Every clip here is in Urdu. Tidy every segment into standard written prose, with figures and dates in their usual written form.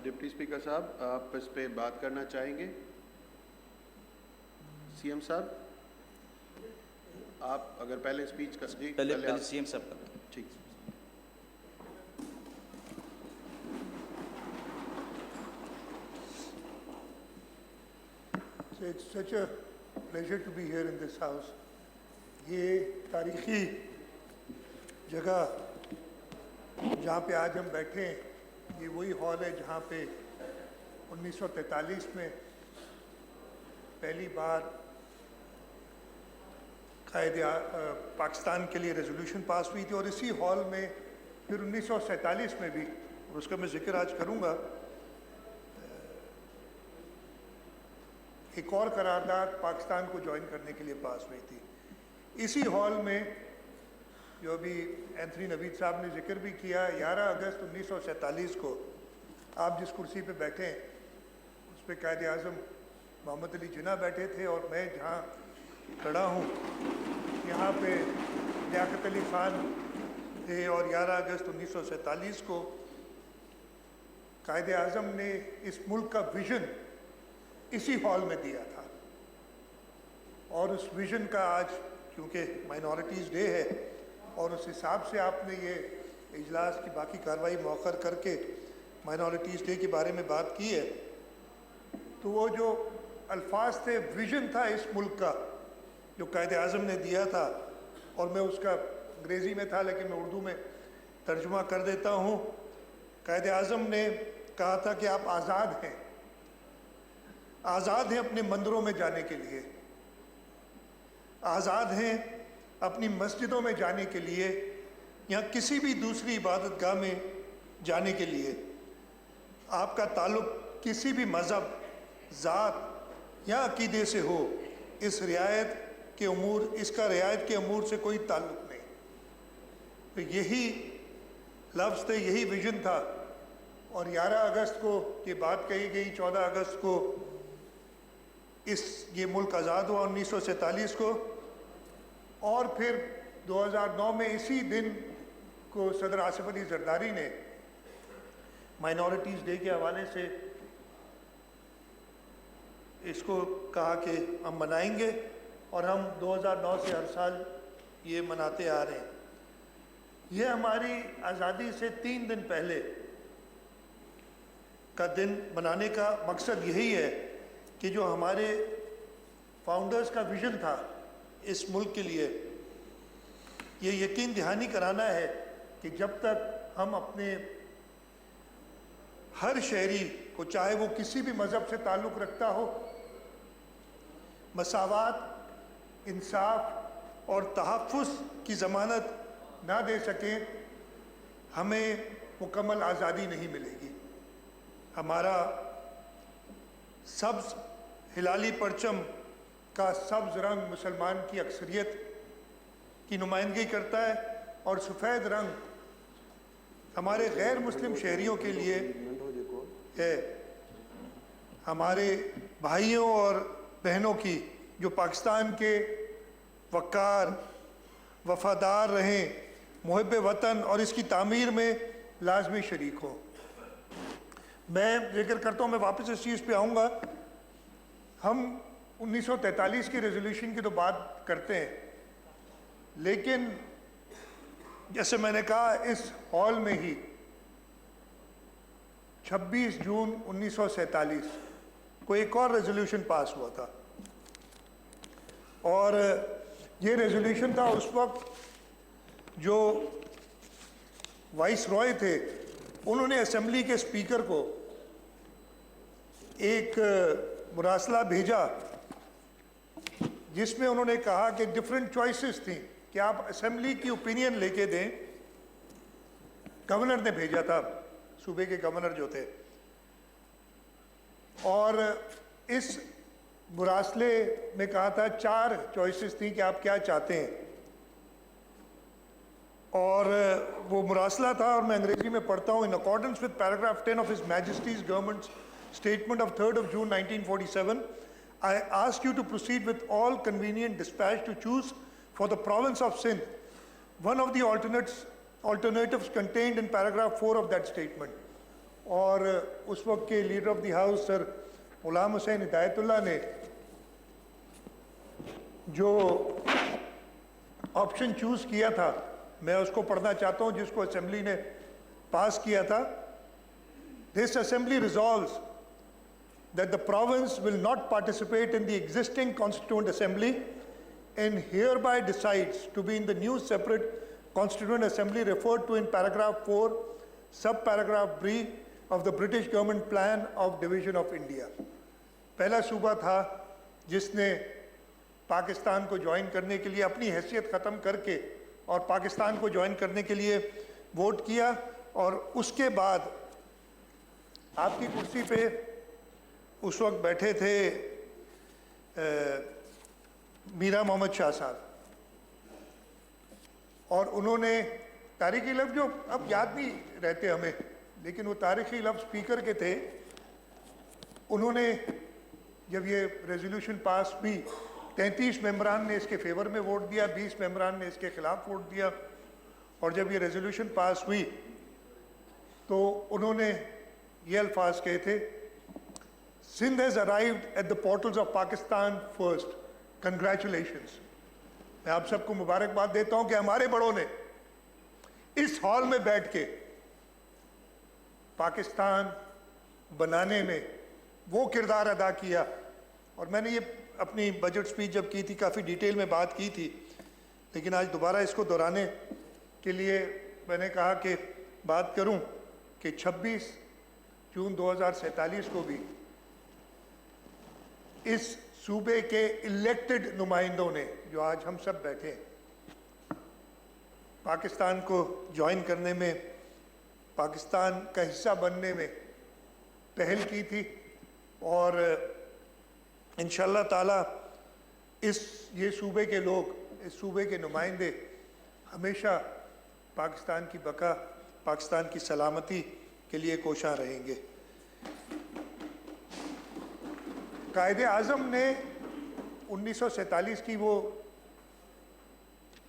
ڈپٹی اسپیکر صاحب آپ اس پہ بات کرنا چاہیں گے؟ سی ایم صاحب آپ اگر پہلے اسپیچ کا پہلے سی ایم صاحب کا ٹھیک. So it's such a pleasure to be here in this house. یہ تاریخی جگہ جہاں پہ آج ہم بیٹھے ہیں یہ وہی ہال ہے جہاں پہ 1943 میں پہلی بار قائد پاکستان کے لیے ریزولوشن پاس ہوئی تھی، اور اسی ہال میں پھر 1947 میں بھی، اور اس کا میں ذکر آج کروں گا، ایک اور قرارداد پاکستان کو جوائن کرنے کے لیے پاس ہوئی تھی. اسی ہال میں جو ابھی اینتھنی نوید صاحب نے ذکر بھی کیا، 11 اگست 1947 کو آپ جس کرسی پہ بیٹھے ہیں اس پہ قائد اعظم محمد علی جناح بیٹھے تھے، اور میں جہاں کھڑا ہوں یہاں پہ لیاقت علی خان تھے، اور 11 اگست 1947 کو قائد اعظم نے اس ملک کا ویژن اسی ہال میں دیا تھا. اور اس ویژن کا آج کیونکہ مائنورٹیز ڈے ہے اور اس حساب سے آپ نے یہ اجلاس کی باقی کارروائی مؤخر کر کے مائنورٹیز ڈے کے بارے میں بات کی ہے، تو وہ جو الفاظ تھے، ویژن تھا اس ملک کا جو قائد اعظم نے دیا تھا، اور میں اس کا انگریزی میں تھا لیکن میں اردو میں ترجمہ کر دیتا ہوں. قائد اعظم نے کہا تھا کہ آپ آزاد ہیں، آزاد ہیں اپنے مندروں میں جانے کے لیے، آزاد ہیں اپنی مسجدوں میں جانے کے لیے یا کسی بھی دوسری عبادت گاہ میں جانے کے لیے. آپ کا تعلق کسی بھی مذہب، ذات یا عقیدے سے ہو، اس کا رعایت کے امور سے کوئی تعلق نہیں. تو یہی لفظ تھے، یہی ویژن تھا. اور 11 اگست کو یہ بات کہی گئی، 14 اگست کو یہ ملک آزاد ہوا 1947 کو، اور پھر 2009 میں اسی دن کو صدر آصف علی زرداری نے مائنورٹیز ڈے کے حوالے سے اس کو کہا کہ ہم منائیں گے، اور ہم 2009 سے ہر سال یہ مناتے آ رہے ہیں. یہ ہماری آزادی سے 3 دن پہلے کا دن منانے کا مقصد یہی ہے کہ جو ہمارے فاؤنڈرز کا ویژن تھا اس ملک کے لیے، یہ یقین دہانی کرانا ہے کہ جب تک ہم اپنے ہر شہری کو، چاہے وہ کسی بھی مذہب سے تعلق رکھتا ہو، مساوات، انصاف اور تحفظ کی ضمانت نہ دے سکیں، ہمیں مکمل آزادی نہیں ملے گی. ہمارا سبز ہلالی پرچم کا سبز رنگ مسلمان کی اکثریت کی نمائندگی کرتا ہے، اور سفید رنگ ہمارے غیر مسلم شہریوں کے لیے ہے، ہمارے بھائیوں اور بہنوں کی جو پاکستان کے وقار، وفادار رہیں، محب وطن اور اس کی تعمیر میں لازمی شریک ہوں. میں ذکر کرتا ہوں، میں واپس اس چیز پہ آؤں گا. ہم 1943 کی ریزولوشن کی تو بات کرتے ہیں، لیکن جیسے میں نے کہا اس ہال میں ہی 26 جون 1947 کو ایک اور ریزولوشن پاس ہوا تھا، اور یہ ریزولوشن تھا اس وقت جو وائس رائے تھے انہوں نے اسمبلی کے اسپیکر کو ایک مراسلہ بھیجا جس میں انہوں نے کہا کہ ڈیفرنٹ چوائسز تھیں کہ آپ اسمبلی کی اوپینین لے کے دیں. گورنر نے بھیجا تھا، صوبے کے گورنر جو تھے، اور اس مراسلے میں کہا تھا 4 چوائسز تھیں کہ آپ کیا چاہتے ہیں. اور وہ مراسلہ تھا، اور میں انگریزی میں پڑھتا ہوں. In accordance with paragraph 10 of his majesty's governments statement of 3rd of June 1947, I ask you to proceed with all convenient dispatch to choose for the province of Sindh one of the alternatives contained in paragraph 4 of that statement. اور اس وقت کے لیڈر آف دی ہاؤس سر غلام حسین ہدایت اللہ نے جو آپشن چوز کیا تھا میں اس کو پڑھنا چاہتا ہوں جس کو اسمبلی نے پاس کیا تھا. This assembly resolves that the province will not participate in the existing constituent assembly and hereby decides to be in the new separate constituent assembly referred to in paragraph 4 subparagraph B of the British government plan of division of India. پہلا صوبہ تھا جس نے پاکستان کو جوائن کرنے کے لیے اپنی حیثیت ختم کر کے اور پاکستان کو جوائن کرنے کے لیے ووٹ کیا, اور اس کے بعد آپ کی کرسی پہ اس وقت بیٹھے تھے میرا محمد شاہ صاحب, اور انہوں نے تاریخی لفظ جو اب یاد نہیں رہتے ہمیں لیکن وہ تاریخی لفظ اسپیکر کے تھے. انہوں نے جب یہ ریزولوشن پاس ہوئی 33 ممبران نے اس کے فیور میں ووٹ دیا, 20 ممبران نے اس کے خلاف ووٹ دیا, اور جب یہ ریزولوشن پاس ہوئی تو انہوں نے یہ الفاظ کہے تھے, Sindh has arrived at the portals of Pakistan first, congratulations. میں آپ سب کو مبارکباد دیتا ہوں کہ ہمارے بڑوں نے اس ہال میں بیٹھ کے پاکستان بنانے میں وہ کردار ادا کیا. اور میں نے یہ اپنی بجٹ سپیچ جب کی تھی کافی ڈیٹیل میں بات کی تھی, لیکن آج دوبارہ اس کو دہرانے کے لیے میں نے کہا کہ بات کروں کہ 26 جون 2047 کو بھی اس صوبے کے الیکٹڈ نمائندوں نے جو آج ہم سب بیٹھے ہیں پاکستان کو جوائن کرنے میں, پاکستان کا حصہ بننے میں پہل کی تھی, اور انشاءاللہ تعالی یہ صوبے کے لوگ, اس صوبے کے نمائندے ہمیشہ پاکستان کی بقا, پاکستان کی سلامتی کے لیے کوشاں رہیں گے. قائد اعظم نے 1947 کی وہ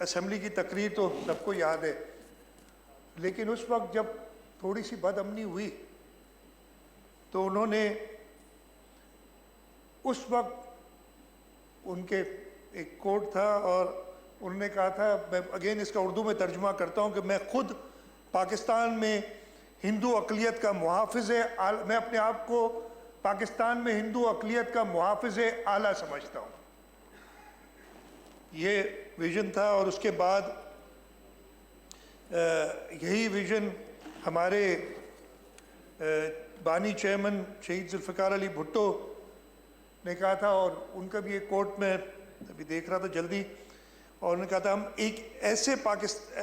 اسمبلی کی تقریر تو سب کو یاد ہے, لیکن اس وقت جب تھوڑی سی بد امنی ہوئی تو انہوں نے اس وقت ان کے ایک کوٹ تھا اور انہوں نے کہا تھا, میں اگین اس کا اردو میں ترجمہ کرتا ہوں کہ میں خود پاکستان میں ہندو اقلیت کا محافظ, میں اپنے آپ کو پاکستان میں ہندو اقلیت کا محافظ اعلیٰ سمجھتا ہوں. یہ ویژن تھا, اور اس کے بعد یہی ویژن ہمارے بانی چیئرمین شہید ذوالفقار علی بھٹو نے کہا تھا, اور ان کا بھی ایک کوٹ میں ابھی دیکھ رہا تھا جلدی, اور انہوں نے کہا تھا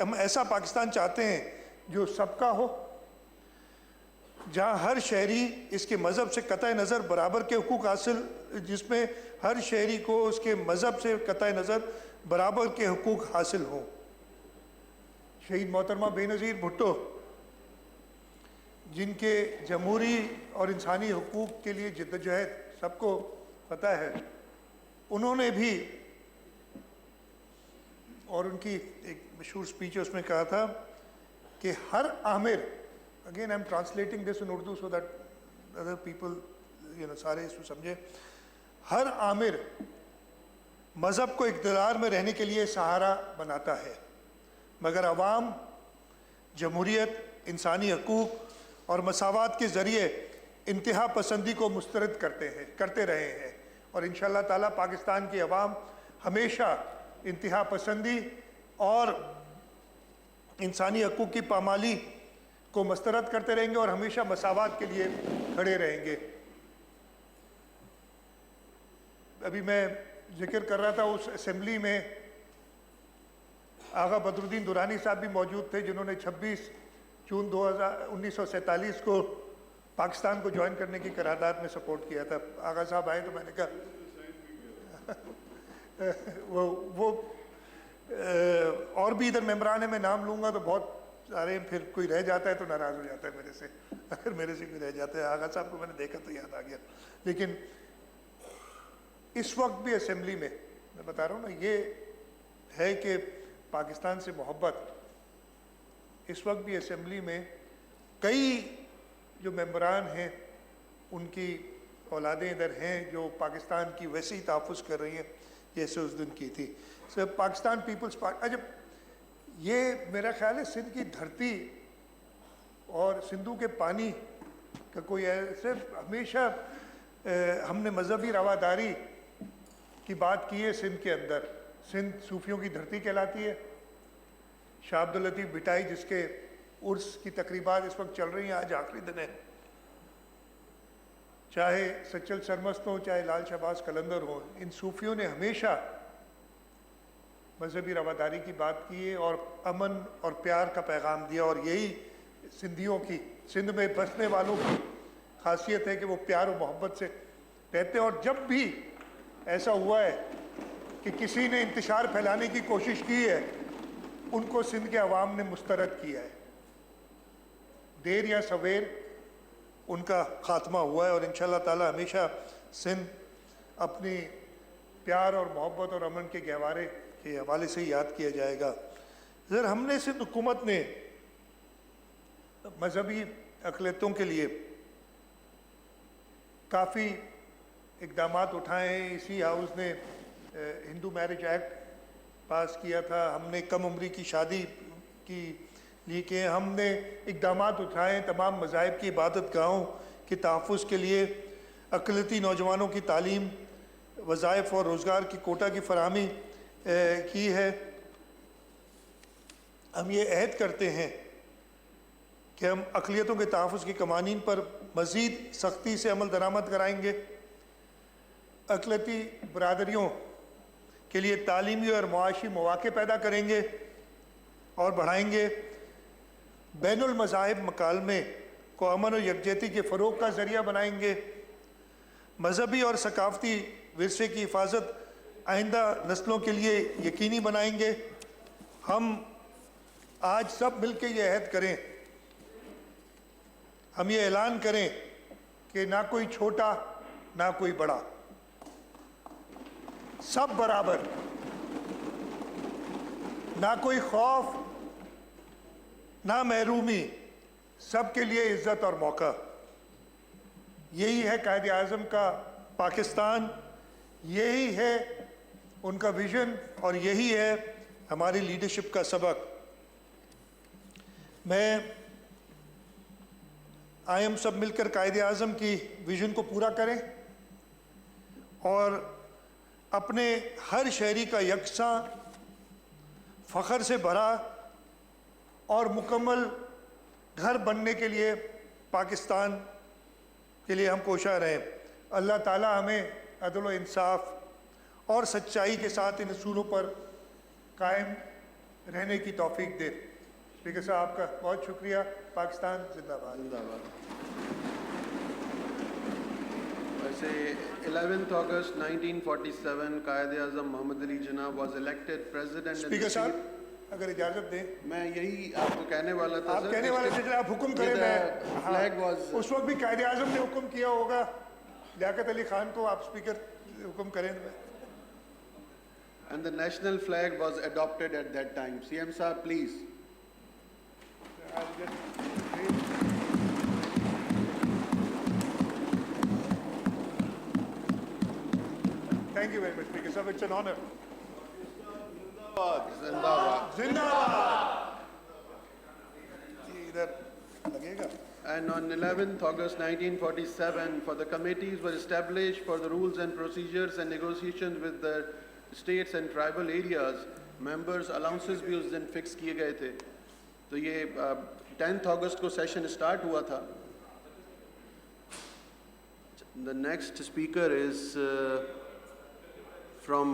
ہم ایسا پاکستان چاہتے ہیں جو سب کا ہو, جہاں ہر شہری اس کے مذہب سے قطع نظر برابر کے حقوق حاصل, جس میں ہر شہری کو اس کے مذہب سے قطع نظر برابر کے حقوق حاصل ہوں. شہید محترمہ بے نظیر بھٹو جن کے جمہوری اور انسانی حقوق کے لیے جدوجہد سب کو پتہ ہے, انہوں نے بھی, اور ان کی ایک مشہور سپیچ ہے اس میں کہا تھا کہ ہر Aamir, again I am translating this in Urdu so that other people سارے اس کو سمجھے, ہر عامر مذہب کو اقتدار میں رہنے کے لیے سہارا بناتا ہے, مگر عوام جمہوریت, انسانی حقوق اور مساوات کے ذریعے انتہا پسندی کو مسترد کرتے رہے ہیں, اور انشاءاللہ تعالیٰ پاکستان کی عوام ہمیشہ انتہا پسندی اور انسانی حقوق کی پامالی کو مسترد کرتے رہیں گے اور ہمیشہ مساوات کے لیے کھڑے رہیں گے. ابھی میں ذکر کر رہا تھا اس اسمبلی میں آغا بدر الدین درانی صاحب بھی موجود تھے جنہوں نے 26 جون 1947 کو پاکستان کو جوائن کرنے کی قرارداد میں سپورٹ کیا تھا. آغا صاحب آئے تو میں نے کہا وہ اور بھی ادھر ممبران ہیں, میں نام لوں گا تو بہت سارے, پھر کوئی رہ جاتا ہے تو ناراض ہو جاتا ہے میرے سے, اگر میرے سے کوئی رہ جاتا ہے. آغا صاحب کو میں نے دیکھا تو یاد آ گیا. لیکن اس وقت بھی اسمبلی میں بتا رہا ہوں نا, یہ ہے کہ پاکستان سے محبت, اس وقت بھی اسمبلی میں کئی جو ممبران ہیں ان کی اولادیں ادھر ہیں جو پاکستان کی ویسے ہی تحفظ کر رہی ہیں جیسے اس دن کی تھی. پاکستان پیپلز پارٹی اچھا یہ میرا خیال ہے سندھ کی دھرتی اور سندھو کے پانی کا کوئی ایسے ہمیشہ ہم نے مذہبی رواداری کی بات کی ہے. سندھ کے اندر سندھ صوفیوں کی دھرتی کہلاتی ہے. شاہ عبد اللطیف بھٹائی جس کے عرس کی تقریبات اس وقت چل رہی ہیں, آج آخری دن ہے, چاہے سچل سرمست ہوں چاہے لال شہباز قلندر ہوں, ان صوفیوں نے ہمیشہ مذہبی رواداری کی بات کی ہے اور امن اور پیار کا پیغام دیا, اور یہی سندھیوں کی, سندھ میں بسنے والوں کی خاصیت ہے کہ وہ پیار و محبت سے رہتے ہیں. اور جب بھی ایسا ہوا ہے کہ کسی نے انتشار پھیلانے کی کوشش کی ہے ان کو سندھ کے عوام نے مسترد کیا ہے. دیر یا سویر ان کا خاتمہ ہوا ہے, اور انشاءاللہ تعالی ہمیشہ سندھ اپنی پیار اور محبت اور امن کے گہوارے کے حوالے سے یاد کیا جائے گا. ہم نے سندھ حکومت نے مذہبی اقلیتوں کے لیے کافی اقدامات اٹھائے ہیں. اسی ہاؤس نے ہندو میرج ایکٹ پاس کیا تھا, ہم نے کم عمری کی شادی کی لیے کہ ہم نے اقدامات اٹھائے ہیں تمام مذاہب کی عبادت گاہوں کے تحفظ کے لیے, اقلیتی نوجوانوں کی تعلیم, وظائف اور روزگار کی کوٹا کی فراہمی کی ہے. ہم یہ عہد کرتے ہیں کہ ہم اقلیتوں کے تحفظ کے قوانین پر مزید سختی سے عمل درآمد کرائیں گے. اقلیتی برادریوں کے لیے تعلیمی اور معاشی مواقع پیدا کریں گے اور بڑھائیں گے. بین المذاہب مکالمے کو امن و یکجہتی کے فروغ کا ذریعہ بنائیں گے. مذہبی اور ثقافتی ورثے کی حفاظت آئندہ نسلوں کے لیے یقینی بنائیں گے. ہم آج سب مل کے یہ عہد کریں, ہم یہ اعلان کریں کہ نہ کوئی چھوٹا نہ کوئی بڑا, سب برابر, نہ کوئی خوف نہ محرومی, سب کے لیے عزت اور موقع. یہی ہے قائد اعظم کا پاکستان, یہی ہے ان کا ویژن, اور یہی ہے ہماری لیڈرشپ کا سبق. میں آئے ہم سب مل کر قائد اعظم کی ویژن کو پورا کریں اور اپنے ہر شہری کا یکساں فخر سے بھرا اور مکمل گھر بننے کے لیے پاکستان کے لیے ہم کوشاں رہیں. اللہ تعالیٰ ہمیں عدل و انصاف اور سچائی کے ساتھ ان اصولوں پر قائم رہنے کی توفیق دے. اسپیکر صاحب آپ کا بہت شکریہ. پاکستان زندہ باد. زندہ باد. ویسے 11 اگست 1947 قائد اعظم محمد Ali Jinnah was elected president. Speaker صاحب اگر اجازت دیں, میں یہی آپ کو کہنے والا تھا. آپ کہنے والے تھے, آپ حکم کریں. میں اس وقت بھی قائد اعظم نے حکم کیا ہوگا لیاقت علی خان کو, آپ اسپیکر حکم کریں. And the national flag was adopted at that time. CM Saab, please. Thank you very much, Speaker Sahib. It's an honor. Zindabad. Zindabad. Idhar lagega. And on 11th August 1947, for the committees were established for the rules and procedures and negotiations with the states and tribal areas. Members allowances بھی اس دن فکس کیے گئے تھے. تو یہ 10th August کو سیشن اسٹارٹ ہوا تھا. The next speaker is from